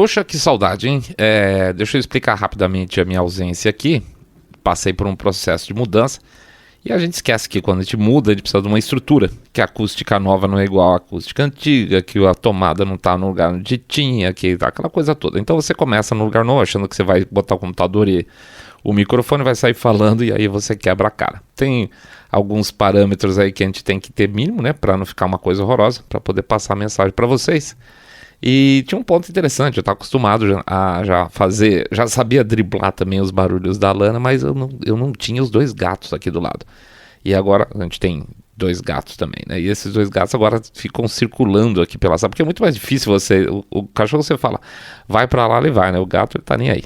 Poxa, que saudade, hein? Deixa eu explicar rapidamente a minha ausência aqui. Passei por um processo de mudança e a gente esquece que quando a gente muda, a gente precisa de uma estrutura, que a acústica nova não é igual à acústica antiga, que a tomada não está no lugar onde tinha, que aquela coisa toda. Então você começa no lugar novo, achando que você vai botar o computador e o microfone vai sair falando e aí você quebra a cara. Tem alguns parâmetros aí que a gente tem que ter mínimo, né, para não ficar uma coisa horrorosa, para poder passar a mensagem para vocês. E tinha um ponto interessante, eu estava acostumado a já sabia driblar também os barulhos da Lana, mas eu não tinha os dois gatos aqui do lado. E agora a gente tem dois gatos também, né? E esses dois gatos agora ficam circulando aqui pela sala, porque é muito mais difícil o cachorro você fala, vai pra lá, ele vai, né? O gato ele tá nem aí,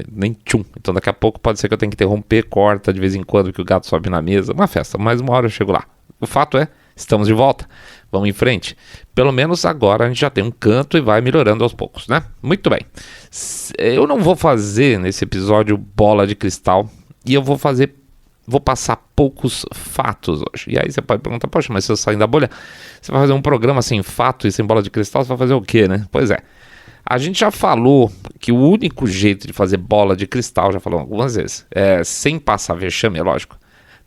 nem tchum. Então daqui a pouco pode ser que eu tenha que interromper, corta de vez em quando que o gato sobe na mesa, uma festa, mas uma hora eu chego lá. O fato é, estamos de volta, vamos em frente. Pelo menos agora a gente já tem um canto e vai melhorando aos poucos, né? Muito bem. Eu não vou fazer nesse episódio bola de cristal e eu vou passar poucos fatos hoje. E aí você pode perguntar, poxa, mas se eu sair da bolha, você vai fazer um programa sem fato e sem bola de cristal, você vai fazer o quê, né? Pois é. A gente já falou que o único jeito de fazer bola de cristal, já falou algumas vezes, sem passar vexame, é lógico.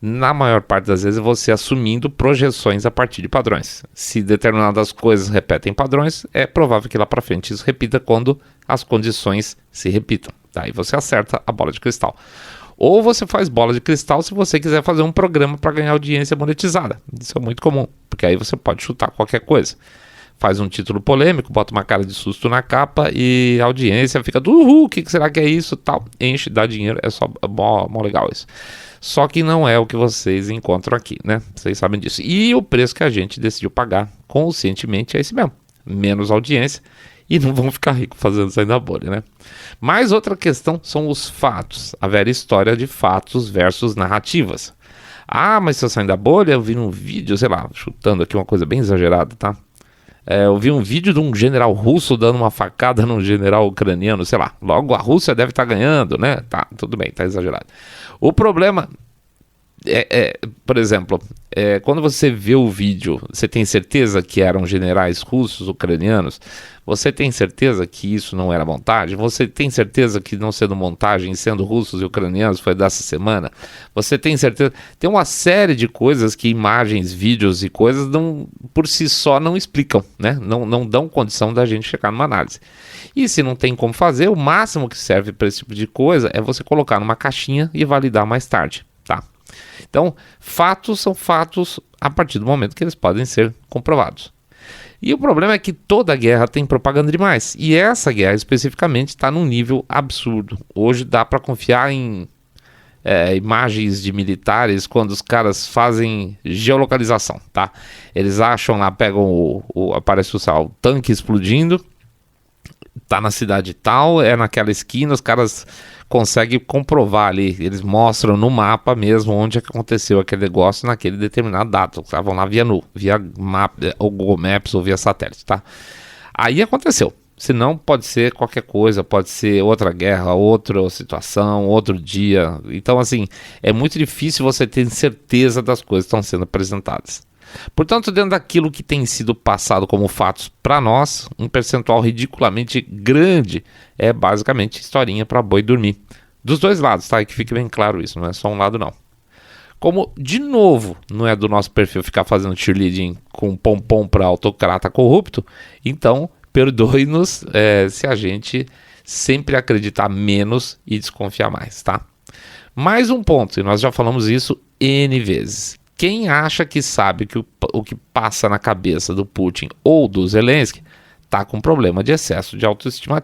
Na maior parte das vezes você assumindo projeções a partir de padrões. Se determinadas coisas repetem padrões, é provável que lá para frente isso repita quando as condições se repitam. Daí você acerta a bola de cristal. Ou você faz bola de cristal se você quiser fazer um programa para ganhar audiência monetizada. Isso é muito comum, porque aí você pode chutar qualquer coisa. Faz um título polêmico, bota uma cara de susto na capa e a audiência fica do uhul, o que será que é isso? Tal, enche, dá dinheiro, é só mó legal isso. Só que não é o que vocês encontram aqui, né? Vocês sabem disso. E o preço que a gente decidiu pagar conscientemente é esse mesmo. Menos audiência e não vão ficar ricos fazendo sair da bolha, né? Mas outra questão são os fatos. A velha história de fatos versus narrativas. Ah, mas se eu sair da bolha, eu vi um vídeo, sei lá, chutando aqui uma coisa bem exagerada, tá? Eu vi um vídeo de um general russo dando uma facada num general ucraniano, sei lá. Logo a Rússia deve estar ganhando, né? Tá, tudo bem, tá exagerado. O problema por exemplo, quando você vê o vídeo, você tem certeza que eram generais russos, ucranianos? Você tem certeza que isso não era montagem? Você tem certeza que não sendo montagem, sendo russos e ucranianos, foi dessa semana? Você tem certeza? Tem uma série de coisas que imagens, vídeos e coisas por si só não explicam, né? Não dão condição da gente chegar numa análise. E se não tem como fazer, o máximo que serve para esse tipo de coisa é você colocar numa caixinha e validar mais tarde, tá? Então, fatos são fatos a partir do momento que eles podem ser comprovados. E o problema é que toda guerra tem propaganda demais. E essa guerra especificamente está num nível absurdo. Hoje dá para confiar em imagens de militares quando os caras fazem geolocalização, tá? Eles acham lá, pegam aparece o tanque explodindo, tá na cidade tal, naquela esquina, os caras conseguem comprovar ali, eles mostram no mapa mesmo onde é que aconteceu aquele negócio naquele determinado data, estavam lá via mapa, ou Google Maps ou via satélite, tá? Aí aconteceu, senão pode ser qualquer coisa, pode ser outra guerra, outra situação, outro dia, então assim, é muito difícil você ter certeza das coisas que estão sendo apresentadas. Portanto, dentro daquilo que tem sido passado como fatos para nós, um percentual ridiculamente grande é basicamente historinha para boi dormir. Dos dois lados, tá? E que fique bem claro isso, não é só um lado não. Como, de novo, não é do nosso perfil ficar fazendo cheerleading com pompom para autocrata corrupto, então perdoe-nos se a gente sempre acreditar menos e desconfiar mais, tá? Mais um ponto, e nós já falamos isso N vezes. Quem acha que sabe que o que passa na cabeça do Putin ou do Zelensky está com problema de excesso de autoestima,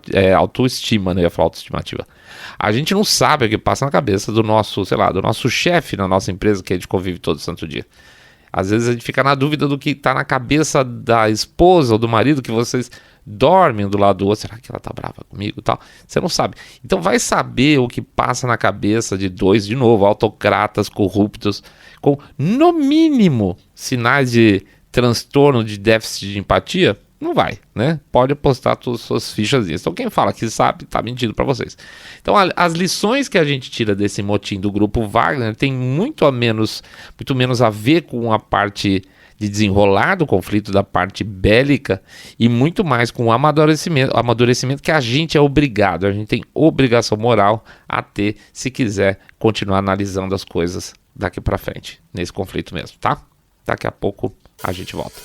né? Eu ia falar autoestimativa. A gente não sabe o que passa na cabeça do nosso, sei lá, do nosso chefe na nossa empresa que a gente convive todo santo dia. Às vezes a gente fica na dúvida do que está na cabeça da esposa ou do marido que vocês dormem do lado do outro. Será que ela tá brava comigo e tal? Você não sabe. Então vai saber o que passa na cabeça de dois, de novo, autocratas corruptos, com, no mínimo, sinais de transtorno de déficit de empatia. Não vai, né? Pode apostar todas as suas fichas nisso. Então quem fala que sabe, tá mentindo para vocês. Então as lições que a gente tira desse motim do grupo Wagner tem muito menos a ver com a parte de desenrolar do conflito, da parte bélica, e muito mais com o amadurecimento que a gente é obrigado, a gente tem obrigação moral a ter se quiser continuar analisando as coisas daqui para frente, nesse conflito mesmo, tá? Daqui a pouco a gente volta.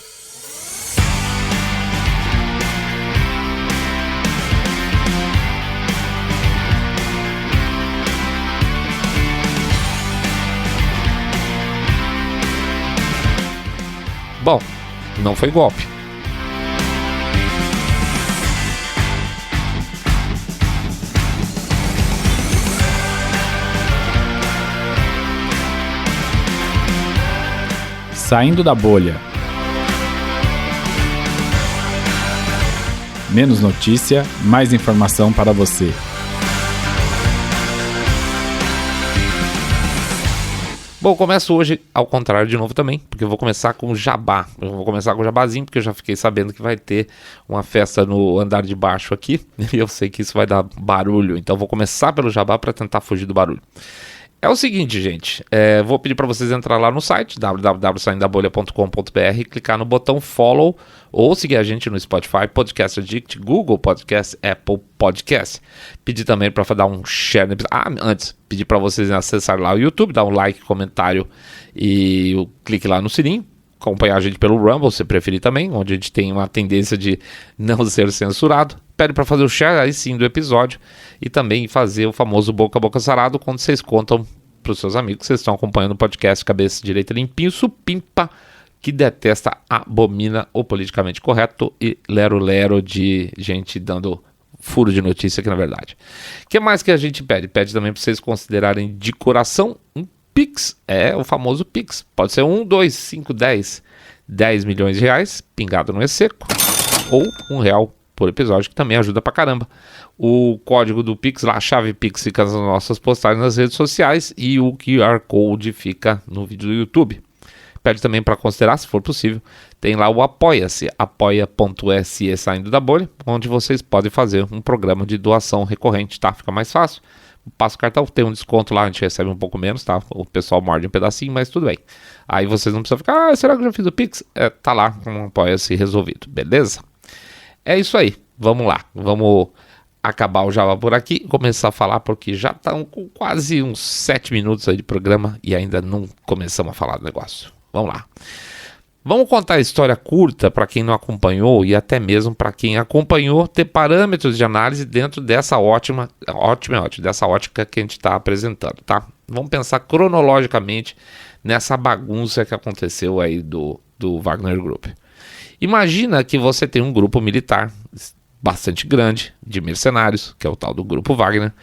Bom, não foi golpe. Saindo da bolha. Menos notícia, mais informação para você. Bom, começo hoje ao contrário de novo também, porque eu vou começar com o jabá. Eu vou começar com o jabazinho, porque eu já fiquei sabendo que vai ter uma festa no andar de baixo aqui, e eu sei que isso vai dar barulho, então vou começar pelo jabá para tentar fugir do barulho. É o seguinte, gente, vou pedir para vocês entrar lá no site www.saindabolha.com.br, clicar no botão follow ou seguir a gente no Spotify, Podcast Addict, Google Podcast, Apple Podcast. Pedir também para dar um share. Antes, pedir para vocês acessarem lá o YouTube, dar um like, comentário e clique lá no sininho. Acompanhar a gente pelo Rumble, se preferir também, onde a gente tem uma tendência de não ser censurado. Pede para fazer o share aí sim do episódio e também fazer o famoso boca a boca sarado quando vocês contam para os seus amigos que vocês estão acompanhando o podcast Cabeça Direita Limpinho, supimpa, que detesta, abomina o politicamente correto e lero-lero de gente dando furo de notícia aqui na verdade. O que mais que a gente pede? Pede também para vocês considerarem de coração um Pix, o famoso Pix. Pode ser 1, 2, 5, 10 milhões de reais, pingado no E-Seco, ou R$1 por episódio, que também ajuda pra caramba. O código do Pix, lá, a chave Pix fica nas nossas postagens nas redes sociais e o QR Code fica no vídeo do YouTube. Pede também para considerar, se for possível, tem lá o Apoia-se, apoia.se Saindo da Bolha, onde vocês podem fazer um programa de doação recorrente, tá? Fica mais fácil. Passa o cartão, tem um desconto lá, a gente recebe um pouco menos, tá? O pessoal morde um pedacinho, mas tudo bem. Aí vocês não precisam ficar, será que eu já fiz o Pix? Tá lá, com um Apoia-se resolvido, beleza? É isso aí, vamos lá, vamos acabar o Java por aqui, começar a falar, porque já estão com quase uns 7 minutos aí de programa e ainda não começamos a falar do negócio. Vamos lá. Vamos contar a história curta para quem não acompanhou e até mesmo para quem acompanhou, ter parâmetros de análise dentro dessa dessa ótica que a gente está apresentando, tá? Vamos pensar cronologicamente nessa bagunça que aconteceu aí do Wagner Group. Imagina que você tem um grupo militar bastante grande de mercenários, que é o tal do Grupo Wagner,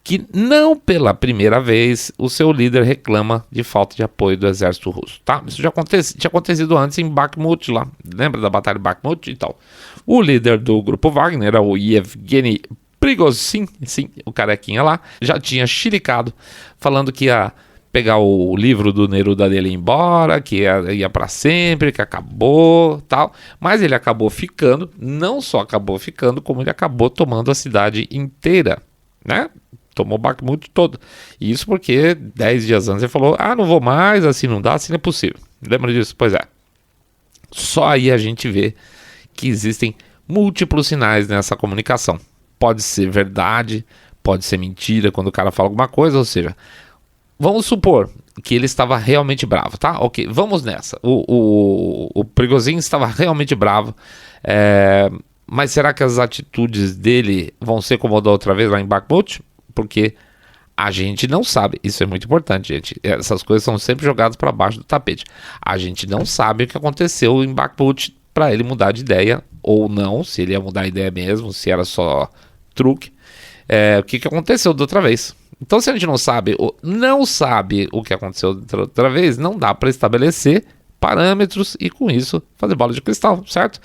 que não pela primeira vez o seu líder reclama de falta de apoio do exército russo, tá? Isso já tinha acontecido antes em Bakhmut lá, lembra da batalha de Bakhmut e tal. O líder do Grupo Wagner era o Yevgeny Prigozhin, sim, o carequinha lá, já tinha chiricado, falando que ia pegar o livro do Neruda dele e ir embora, que ia para sempre, que acabou, tal. Mas ele acabou ficando, não só acabou ficando, como ele acabou tomando a cidade inteira, né? Tomou Bakhmut todo. E isso porque 10 dias antes ele falou, não vou mais, assim não dá, assim não é possível. Lembra disso? Pois é. Só aí a gente vê que existem múltiplos sinais nessa comunicação. Pode ser verdade, pode ser mentira quando o cara fala alguma coisa, ou seja, vamos supor que ele estava realmente bravo, tá? Ok, vamos nessa. O Prigozhin estava realmente bravo, mas será que as atitudes dele vão ser como da outra vez lá em Bakhmut? Porque a gente não sabe, isso é muito importante, gente. Essas coisas são sempre jogadas para baixo do tapete. A gente não sabe o que aconteceu em Bakhmut para ele mudar de ideia ou não, se ele ia mudar a ideia mesmo, se era só truque. O que aconteceu da outra vez? Então, se a gente não sabe o que aconteceu da outra vez, não dá para estabelecer parâmetros e com isso fazer bola de cristal, certo?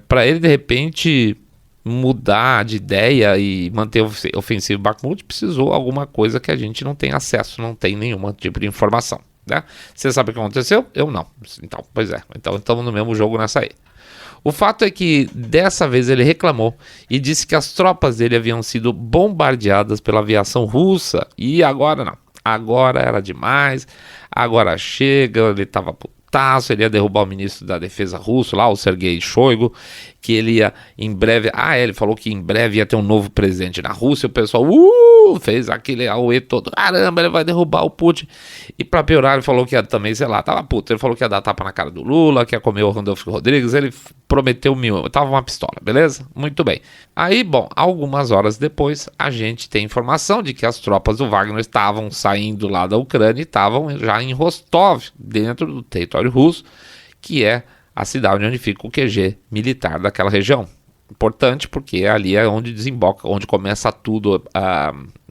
Para ele de repente mudar de ideia e manter ofensivo Bakhmut, precisou alguma coisa que a gente não tem acesso, não tem nenhum tipo de informação, né? Você sabe o que aconteceu? Eu não. Então, pois é. Então estamos no mesmo jogo nessa aí. O fato é que dessa vez ele reclamou e disse que as tropas dele haviam sido bombardeadas pela aviação russa e agora não. Agora era demais, agora chega, ele estava putaço, ele ia derrubar o ministro da defesa russo lá, o Sergei Shoigu, que ele ia em breve, ele falou que em breve ia ter um novo presidente na Rússia, o pessoal fez aquele auê todo, caramba, ele vai derrubar o Putin, e pra piorar ele falou que ia também, sei lá, tava puto, ele falou que ia dar tapa na cara do Lula, que ia comer o Randolfo Rodrigues, ele prometeu tava uma pistola, beleza? Muito bem. Aí, bom, algumas horas depois, a gente tem informação de que as tropas do Wagner estavam saindo lá da Ucrânia e estavam já em Rostov, dentro do território russo, que é a cidade onde fica o QG militar daquela região. Importante porque ali é onde desemboca, onde começa tudo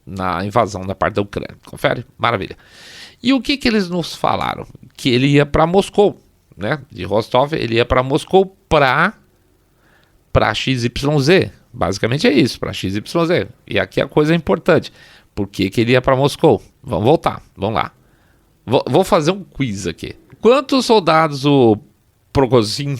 na invasão da parte da Ucrânia. Confere? Maravilha. E o que eles nos falaram? Que ele ia para Moscou, né? De Rostov, ele ia para Moscou para XYZ. Basicamente é isso, para XYZ. E aqui a coisa é importante. Por que ele ia para Moscou? Vamos voltar, vamos lá. Vou fazer um quiz aqui. Quantos soldados o Prigozhin,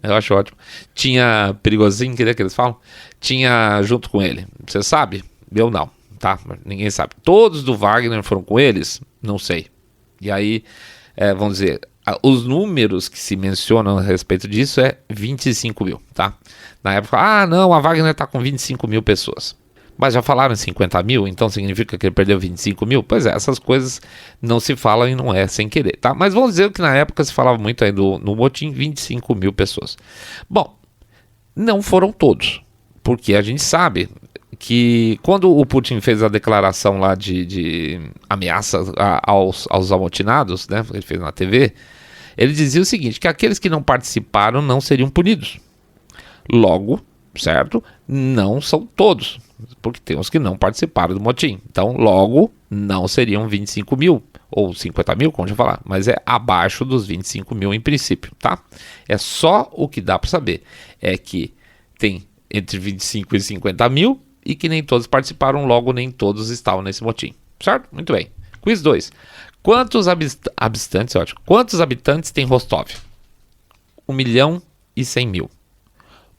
eu acho ótimo, tinha Prigozhin, que eles falam, tinha junto com ele? Você sabe? Eu não, tá? Ninguém sabe. Todos do Wagner foram com eles? Não sei. E aí, vamos dizer, os números que se mencionam a respeito disso é 25 mil, tá? Na época, não, a Wagner tá com 25 mil pessoas. Mas já falaram em 50 mil, então significa que ele perdeu 25 mil? Pois é, essas coisas não se falam e não é sem querer, tá? Mas vamos dizer que na época se falava muito aí no motim, 25 mil pessoas. Bom, não foram todos, porque a gente sabe que quando o Putin fez a declaração lá de ameaça aos amotinados, né, ele fez na TV, ele dizia o seguinte, que aqueles que não participaram não seriam punidos. Logo, certo? Não são todos, porque tem os que não participaram do motim. Então, logo, não seriam 25 mil, ou 50 mil, como eu falar, mas é abaixo dos 25 mil em princípio, tá? É só o que dá para saber, é que tem entre 25 e 50 mil, e que nem todos participaram, logo nem todos estavam nesse motim, certo? Muito bem. Quiz 2. Quantos habitantes, ótimo, quantos habitantes tem Rostov? 1.100.000.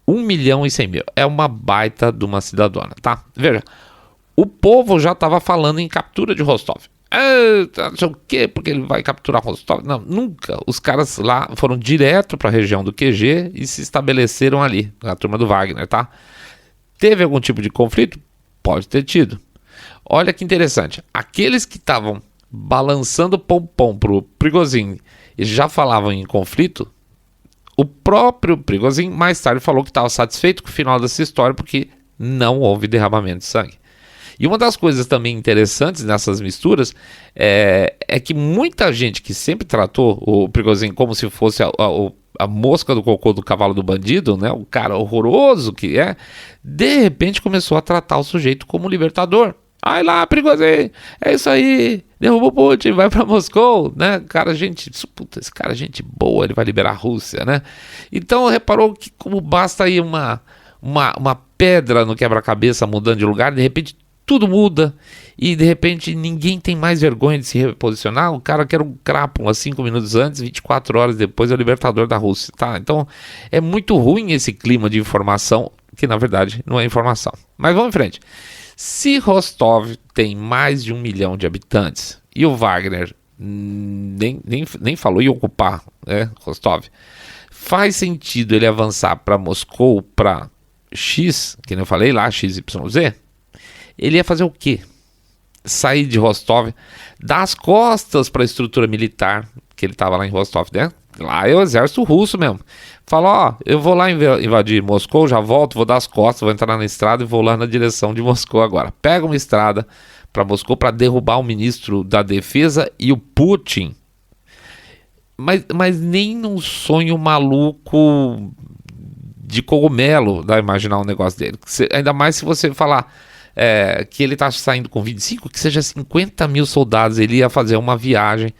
1.100.000. É uma baita de uma cidadona, tá? Veja, o povo já estava falando em captura de Rostov. Não sei o quê, porque ele vai capturar Rostov. Não, nunca. Os caras lá foram direto para a região do QG e se estabeleceram ali, na turma do Wagner, tá? Teve algum tipo de conflito? Pode ter tido. Olha que interessante. Aqueles que estavam balançando pompom pro Prigozhin e já falavam em conflito, o próprio Prigozhin mais tarde falou que estava satisfeito com o final dessa história porque não houve derramamento de sangue. E uma das coisas também interessantes nessas misturas é que muita gente que sempre tratou o Prigozhin como se fosse a mosca do cocô do cavalo do bandido, né, o cara horroroso que é, de repente começou a tratar o sujeito como libertador. Ai lá, Prigozhin, é isso aí, derrubou Putin, vai pra Moscou, né, esse cara é gente boa, ele vai liberar a Rússia, né. Então reparou que como basta aí uma pedra no quebra-cabeça mudando de lugar, de repente tudo muda e de repente ninguém tem mais vergonha de se reposicionar. O cara que era um crápula 5 minutos antes, 24 horas depois é o libertador da Rússia, tá? Então é muito ruim esse clima de informação, que na verdade não é informação. Mas vamos em frente. Se Rostov tem mais de 1 milhão de habitantes e o Wagner nem falou em ocupar, né, Rostov, faz sentido ele avançar para Moscou, para X, que eu falei lá, XYZ? Ele ia fazer o quê? Sair de Rostov, dar as costas para a estrutura militar, que ele estava lá em Rostov, né? Lá é o exército russo mesmo. Fala, eu vou lá invadir Moscou, já volto, vou dar as costas, vou entrar na estrada e vou lá na direção de Moscou agora. Pega uma estrada para Moscou para derrubar o ministro da defesa e o Putin. Mas nem num sonho maluco de cogumelo dá imaginar um negócio dele. Ainda mais se você falar que ele está saindo com 25, que seja 50 mil soldados, ele ia fazer uma viagem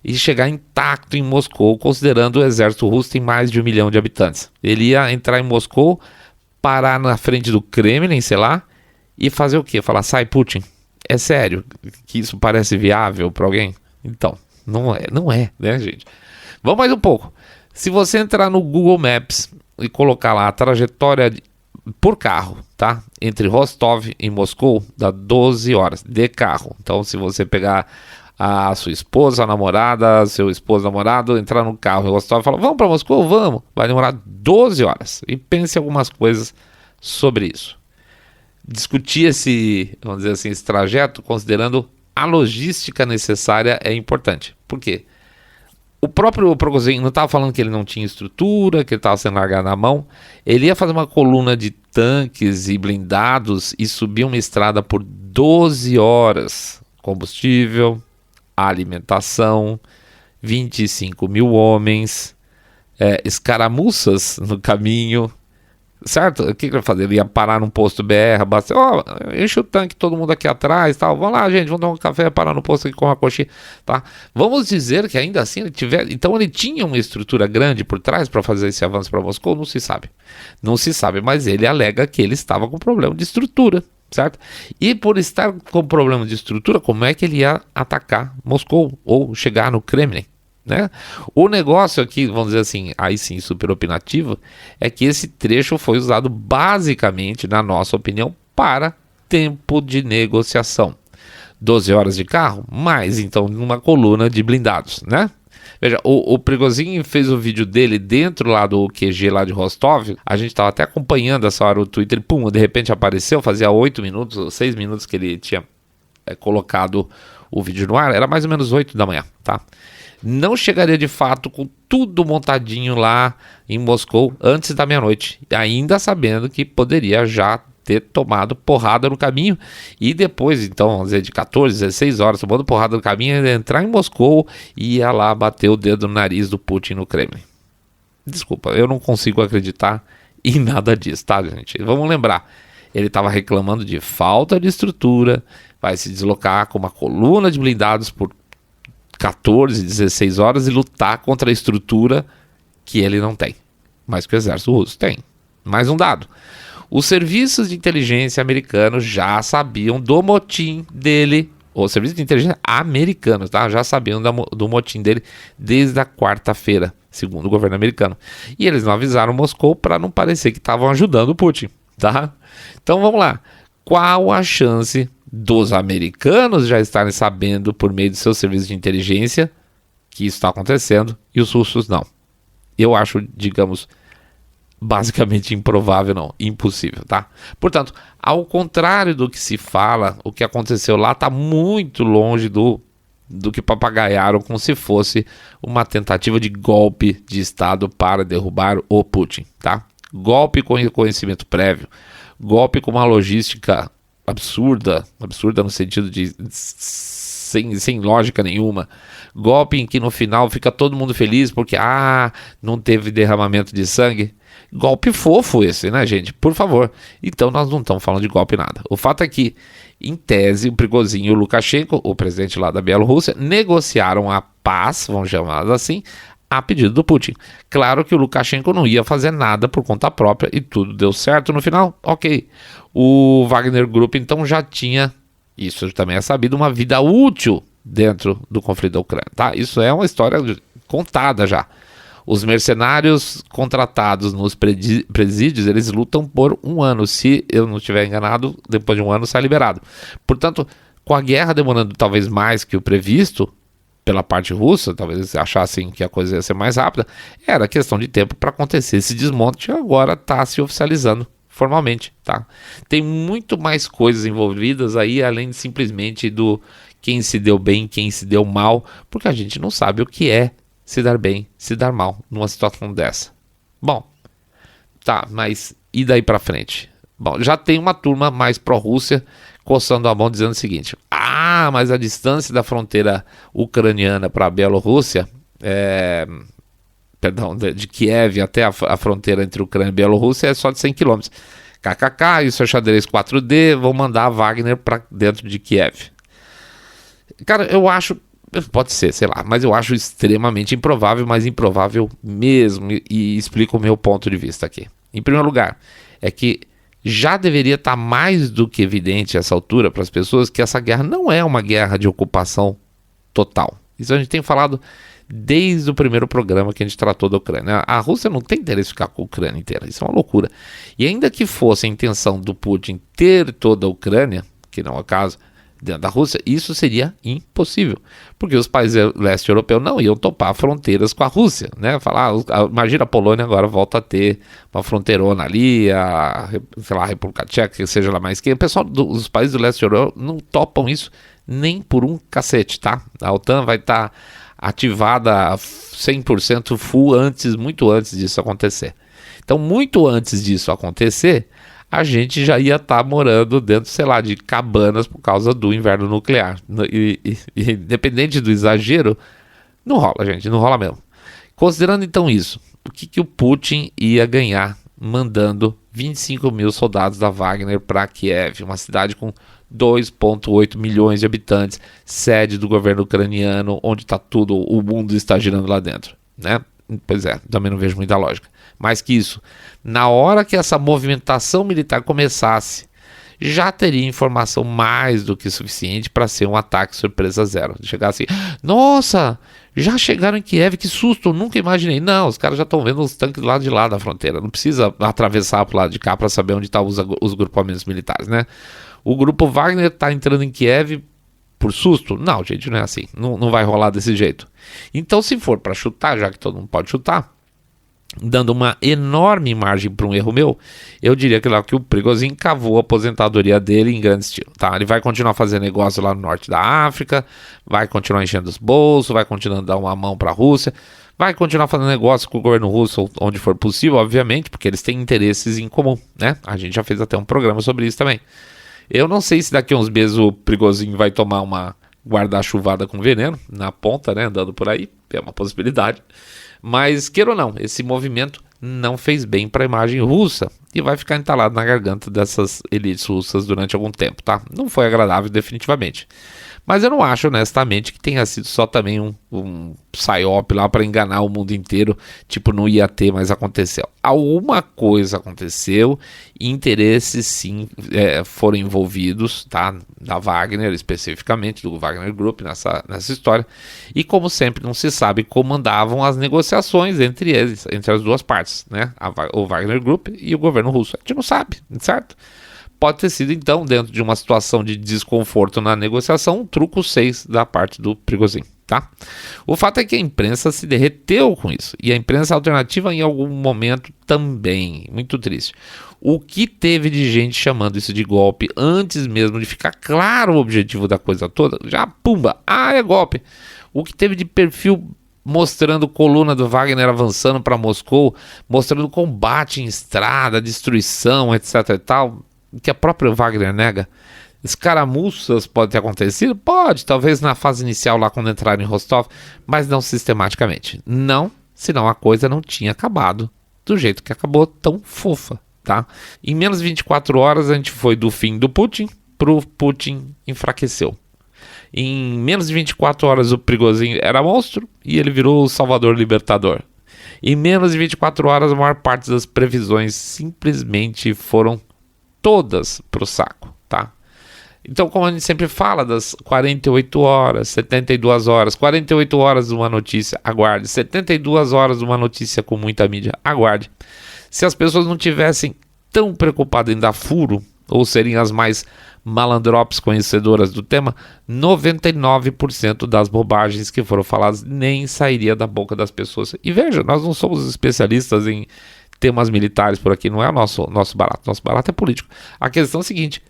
e chegar intacto em Moscou, considerando o exército russo tem mais de 1 milhão de habitantes. Ele ia entrar em Moscou, parar na frente do Kremlin, sei lá, e fazer o quê? Falar, sai Putin. É sério que isso parece viável para alguém? Então, não é, né, gente? Vamos mais um pouco. Se você entrar no Google Maps e colocar lá a trajetória por carro, tá? Entre Rostov e Moscou, dá 12 horas de carro. Então, se você pegar a sua esposa, a namorada, seu esposo, namorado, entrar no carro em Rostov e falar, vamos para Moscou? Vamos! Vai demorar 12 horas. E pense algumas coisas sobre isso. Discutir esse, vamos dizer assim, esse trajeto, considerando a logística necessária, é importante. Por quê? O próprio Prigozhin não estava falando que ele não tinha estrutura, que ele estava sendo largado na mão. Ele ia fazer uma coluna de tanques e blindados e subir uma estrada por 12 horas. Combustível, alimentação, 25 mil homens, escaramuças no caminho. Certo? O que ele ia fazer? Ele ia parar num posto BR, enche o tanque, todo mundo aqui atrás, tal. Vamos lá, gente, vamos tomar um café, parar no posto aqui com uma coxinha, tá? Vamos dizer que ainda assim então ele tinha uma estrutura grande por trás para fazer esse avanço para Moscou? Não se sabe. Não se sabe, mas ele alega que ele estava com problema de estrutura, certo? E por estar com problema de estrutura, como é que ele ia atacar Moscou ou chegar no Kremlin? Né? O negócio aqui, vamos dizer assim, aí sim super opinativo, é que esse trecho foi usado basicamente, na nossa opinião, para tempo de negociação. 12 horas de carro, mais então numa coluna de blindados, né? Veja, o Prigozhin fez o vídeo dele dentro lá do QG lá de Rostov. A gente estava até acompanhando essa hora o Twitter, pum, de repente apareceu, fazia 8 minutos ou 6 minutos que ele tinha colocado o vídeo no ar, era mais ou menos 8 da manhã, tá? Não chegaria de fato com tudo montadinho lá em Moscou antes da meia-noite, ainda sabendo que poderia já ter tomado porrada no caminho e depois, então, vamos dizer, de 14, 16 horas tomando porrada no caminho, entrar em Moscou e ia lá bater o dedo no nariz do Putin no Kremlin. Desculpa, eu não consigo acreditar em nada disso, tá, gente? Vamos lembrar, ele estava reclamando de falta de estrutura, vai se deslocar com uma coluna de blindados por 14, 16 horas e lutar contra a estrutura que ele não tem, mas que o exército russo tem. Mais um dado: os serviços de inteligência americanos já sabiam do motim dele, os serviços de inteligência americanos, tá? Já sabiam do motim dele desde a quarta-feira, segundo o governo americano. E eles não avisaram Moscou para não parecer que estavam ajudando o Putin, tá? Então vamos lá. Qual a chance dos americanos já estarem sabendo por meio de seus serviços de inteligência que isso está acontecendo e os russos não? Eu acho, digamos, basicamente improvável, não, impossível, tá? Portanto, ao contrário do que se fala, o que aconteceu lá está muito longe do que papagaiaram como se fosse uma tentativa de golpe de Estado para derrubar o Putin, tá? Golpe com reconhecimento prévio, golpe com uma logística absurda no sentido de sem lógica nenhuma, golpe em que no final fica todo mundo feliz porque não teve derramamento de sangue. Golpe fofo esse, né, gente? Por favor. Então nós não estamos falando de golpe nada. O fato é que, em tese, o Prigozhin e o Lukashenko, o presidente lá da Bielorrússia, negociaram a paz, vamos chamar assim, a pedido do Putin. Claro que o Lukashenko não ia fazer nada por conta própria e tudo deu certo no final, ok. O Wagner Group então já tinha, isso também é sabido, uma vida útil dentro do conflito da Ucrânia, tá? Isso é uma história contada já. Os mercenários contratados nos presídios, eles lutam por 1 ano. Se eu não estiver enganado, depois de 1 ano sai liberado. Portanto, com a guerra demorando talvez mais que o previsto pela parte russa, talvez eles achassem que a coisa ia ser mais rápida, era questão de tempo para acontecer esse desmonte, agora está se oficializando formalmente, tá? Tem muito mais coisas envolvidas aí, além de simplesmente do quem se deu bem, quem se deu mal, porque a gente não sabe o que é se dar bem, se dar mal numa situação dessa. Bom, tá, mas e daí para frente? Bom, já tem uma turma mais pró-Rússia coçando a mão dizendo o seguinte: mas a distância da fronteira ucraniana para a Bielorrússia, de Kiev até a fronteira entre Ucrânia e Bielorrússia é só de 100 km. KKK, isso é xadrez 4D, vão mandar a Wagner para dentro de Kiev. Cara, eu acho, pode ser, sei lá, mas eu acho extremamente improvável, mas improvável mesmo, e explico o meu ponto de vista aqui. Em primeiro lugar, é que já deveria estar mais do que evidente a essa altura para as pessoas que essa guerra não é uma guerra de ocupação total. Isso a gente tem falado desde o primeiro programa que a gente tratou da Ucrânia. A Rússia não tem interesse em ficar com a Ucrânia inteira, isso é uma loucura. E ainda que fosse a intenção do Putin ter toda a Ucrânia, que não é o caso, dentro da Rússia, isso seria impossível, porque os países leste europeus não iam topar fronteiras com a Rússia, né? Falar, imagina a Polônia agora volta a ter uma fronteirona ali, a República Tcheca, que seja lá mais que o pessoal dos países do leste europeu não topam isso nem por um cacete, tá? A OTAN vai estar ativada 100% full muito antes disso acontecer. Então, muito antes disso acontecer, a gente já ia estar morando dentro, sei lá, de cabanas por causa do inverno nuclear. E independente do exagero, não rola, gente, não rola mesmo. Considerando então isso, o que o Putin ia ganhar mandando 25 mil soldados da Wagner para Kiev, uma cidade com 2,8 milhões de habitantes, sede do governo ucraniano, onde está tudo, o mundo está girando lá dentro, né? Pois é, também não vejo muita lógica. Mais que isso, na hora que essa movimentação militar começasse, já teria informação mais do que suficiente para ser um ataque surpresa zero. Chegar assim, nossa, já chegaram em Kiev, que susto, nunca imaginei. Não, os caras já estão vendo os tanques do lado de lá da fronteira, não precisa atravessar para o lado de cá para saber onde estão os grupamentos militares, né? O grupo Wagner está entrando em Kiev por susto? Não, gente, não é assim, não vai rolar desse jeito. Então, se for para chutar, já que todo mundo pode chutar, dando uma enorme margem para um erro meu, eu diria que o Prigozhin cavou a aposentadoria dele em grande estilo, tá? Ele vai continuar fazendo negócio lá no norte da África, vai continuar enchendo os bolsos, vai continuar dando uma mão para a Rússia, vai continuar fazendo negócio com o governo russo onde for possível, obviamente, porque eles têm interesses em comum, né? A gente já fez até um programa sobre isso também. Eu não sei se daqui a uns meses o Prigozhin vai tomar uma guarda-chuvada com veneno na ponta, né? Andando por aí, é uma possibilidade. Mas, queira ou não, esse movimento não fez bem para a imagem russa e vai ficar entalado na garganta dessas elites russas durante algum tempo, tá? Não foi agradável definitivamente. Mas eu não acho, honestamente, que tenha sido só também um psyop lá para enganar o mundo inteiro, tipo, não ia ter, mas aconteceu. Alguma coisa aconteceu, interesses sim foram envolvidos, tá? Da Wagner, especificamente, do Wagner Group nessa história. E como sempre, não se sabe como andavam as negociações entre eles, entre as duas partes, né? O Wagner Group e o governo russo. A gente não sabe, certo? Pode ter sido, então, dentro de uma situação de desconforto na negociação, um truco 6 da parte do Prigozhin, tá? O fato é que a imprensa se derreteu com isso, e a imprensa alternativa em algum momento também, muito triste. O que teve de gente chamando isso de golpe antes mesmo de ficar claro o objetivo da coisa toda, já pumba, é golpe. O que teve de perfil mostrando coluna do Wagner avançando para Moscou, mostrando combate em estrada, destruição, etc e tal, que a própria Wagner nega. Escaramuças pode ter acontecido? Pode, talvez na fase inicial lá quando entraram em Rostov, mas não sistematicamente. Não, senão a coisa não tinha acabado do jeito que acabou, tão fofa, tá? Em menos de 24 horas a gente foi do fim do Putin pro Putin enfraqueceu. Em menos de 24 horas o Prigozhin era monstro e ele virou o salvador libertador. Em menos de 24 horas a maior parte das previsões simplesmente foram todas pro saco, tá? Então, como a gente sempre fala das 48 horas, 72 horas, 48 horas de uma notícia, aguarde. 72 horas de uma notícia com muita mídia, aguarde. Se as pessoas não tivessem tão preocupadas em dar furo, ou serem as mais malandrops conhecedoras do tema, 99% das bobagens que foram faladas nem sairia da boca das pessoas. E veja, nós não somos especialistas em temas militares por aqui, não é o nosso barato. Nosso barato é político. A questão é a seguinte: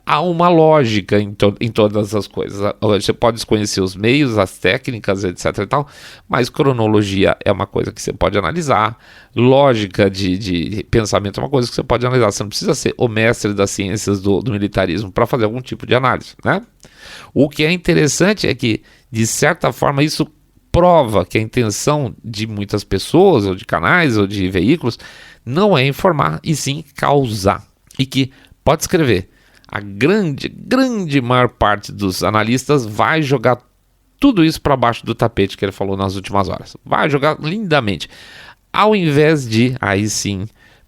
há uma lógica em todas as coisas. Você pode desconhecer os meios, as técnicas, etc e tal, mas cronologia é uma coisa que você pode analisar, lógica de pensamento é uma coisa que você pode analisar. Você não precisa ser o mestre das ciências do militarismo para fazer algum tipo de análise, né? O que é interessante é que, de certa forma, isso prova que a intenção de muitas pessoas, ou de canais, ou de veículos, não é informar, e sim causar. E que, pode escrever, a grande maior parte dos analistas vai jogar tudo isso para baixo do tapete que ele falou nas últimas horas. Vai jogar lindamente. Ao invés de, aí sim,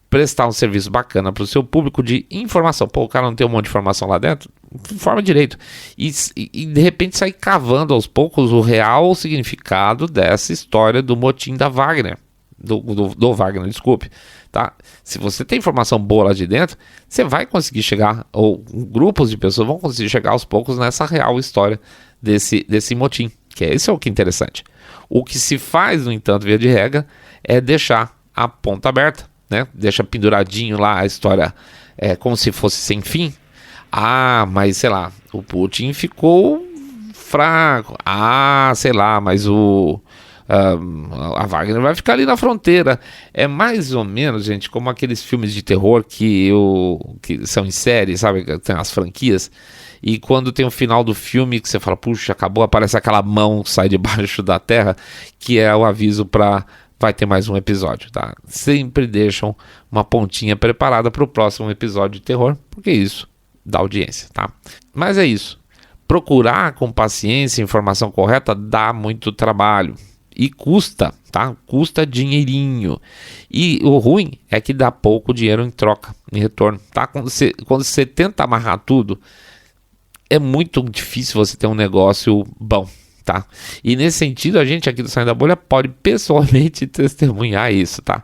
prestar um serviço bacana para o seu público de informação. Pô, o cara não tem um monte de informação lá dentro? informa direito. E de repente sai cavando aos poucos o real significado dessa história do motim da Wagner. Do Wagner, desculpe. Tá? Se você tem informação boa lá de dentro, você vai conseguir chegar, ou grupos de pessoas vão conseguir chegar aos poucos nessa real história desse motim. Esse é o que é interessante. O que se faz, no entanto, via de regra, é deixar a ponta aberta, né? Deixa penduradinho lá a história, como se fosse sem fim. Mas sei lá, o Putin ficou fraco. Sei lá, mas a Wagner vai ficar ali na fronteira. É mais ou menos, gente, como aqueles filmes de terror que são em série, sabe? Tem as franquias. E quando tem o final do filme que você fala, puxa, acabou, aparece aquela mão que sai debaixo da terra, que é o aviso para vai ter mais um episódio, tá? Sempre deixam uma pontinha preparada para o próximo episódio de terror, porque isso dá audiência, tá? Mas é isso. Procurar com paciência a informação correta dá muito trabalho. E custa, tá? Custa dinheirinho. E o ruim é que dá pouco dinheiro em troca, em retorno, tá? Quando você tenta amarrar tudo, é muito difícil você ter um negócio bom, tá? E nesse sentido, a gente aqui do Saindo da Bolha pode pessoalmente testemunhar isso, tá?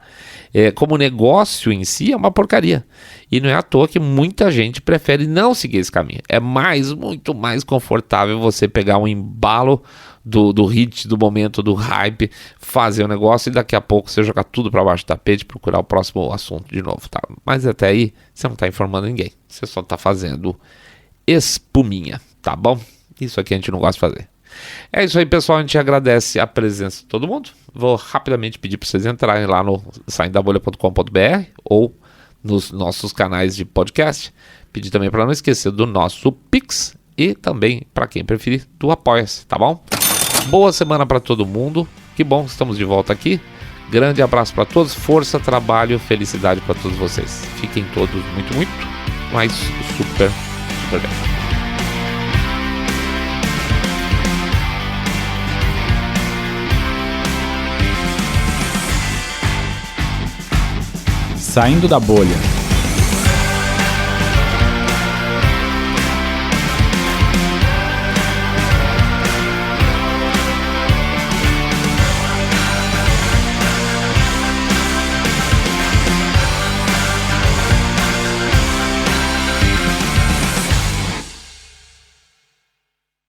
Como negócio em si é uma porcaria. E não é à toa que muita gente prefere não seguir esse caminho. É muito mais confortável você pegar um embalo do hit, do momento, do hype, fazer o negócio e daqui a pouco você jogar tudo para baixo do tapete e procurar o próximo assunto de novo, tá? Mas até aí, você não está informando ninguém. Você só está fazendo espuminha, tá bom? Isso aqui a gente não gosta de fazer. É isso aí, pessoal. A gente agradece a presença de todo mundo. Vou rapidamente pedir para vocês entrarem lá no saindabolha.com.br ou nos nossos canais de podcast. Pedir também para não esquecer do nosso Pix e também, para quem preferir, do Apoia-se, tá bom? Boa semana para todo mundo. Que bom que estamos de volta aqui. Grande abraço para todos. Força, trabalho, felicidade para todos vocês. Fiquem todos muito, mas super bem. Saindo da Bolha.